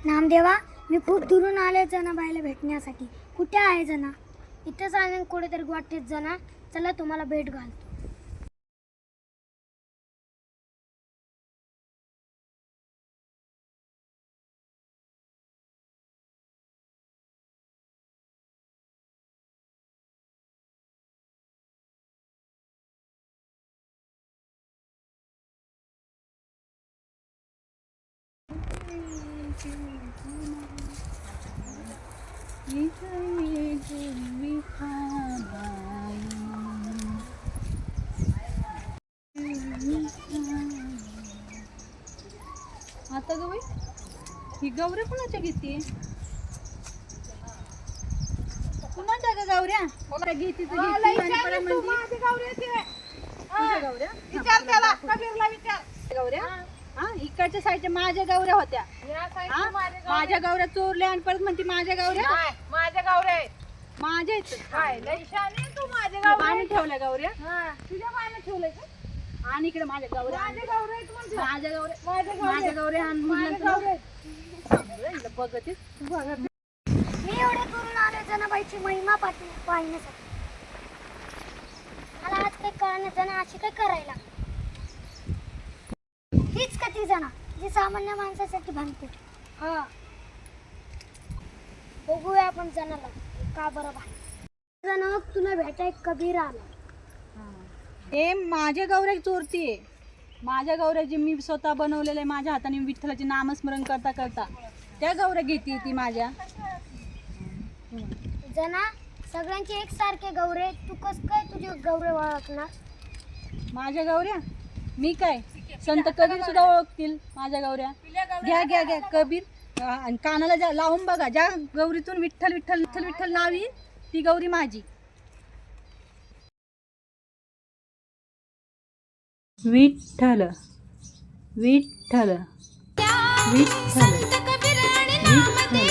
नामदेवा, मी खूप दुरून आले जनाबाईला भेटण्यासाठी. कुठे आहे जना? इथंच आहे कुठेतरी वाटेत जना. चला तुम्हाला भेट घालतो. आता ग बाई ही गौऱ्या कुणाच्या घेते? कुणाच्या ग गौऱ्या? घेते गौऱ्या हा इकडच्या साईडच्या माझ्या गौऱ्या होत्या. माझ्या गौऱ्या चोरल्या आणि परत म्हणते माझ्या गौऱ्या. माझ्या गौऱ्या माझ्या काय लईशाने तू माझ्या गौऱ्या पाणी ठेवल्या गौऱ्या तुझ्या पाण्यात ठेवलंय का? आणि इकडे माझ्या गौऱ्या माझ्या गौऱ्या आहेत म्हणजे माझ्या गौऱ्या माझ्या गौऱ्या आणि माझ्या गौऱ्या बघते मी एवढे दुरून आले जनाबाईची महिमा पाहण्यासाठी. मला आज काही कळणं जना अशी काय करायला. हीच का ती जना जी सामान्य माणसासाठी भांडते? हा, बघूया आपण जनाला का बरं भांडते. जण तुला भेटाय कबीर आला. हे माझ्या गौऱ्या चोरतीये. माझ्या गौऱ्या जे मी स्वतः बनवलेलं आहे माझ्या हाताने विठ्ठलाचे नामस्मरण करता करता त्या गौऱ्या घेते ती माझ्या. जना सगळ्यांचे एकसारखे गौरे, तू कस काय तुझे गौरे ओळखणार? माझ्या गौऱ्या मी काय संत कबीर सुद्धा ओळखतील माझ्या गौऱ्या. घ्या घ्या घ्या कबीर आणि कानाला ज्या लावून बघा. ज्या गौरीतून विठ्ठल विठ्ठल विठ्ठल विठ्ठल नाव येईल ती गौरी माझी. विठ्ठल विठ्ठल विठ्ठल विठ्ठल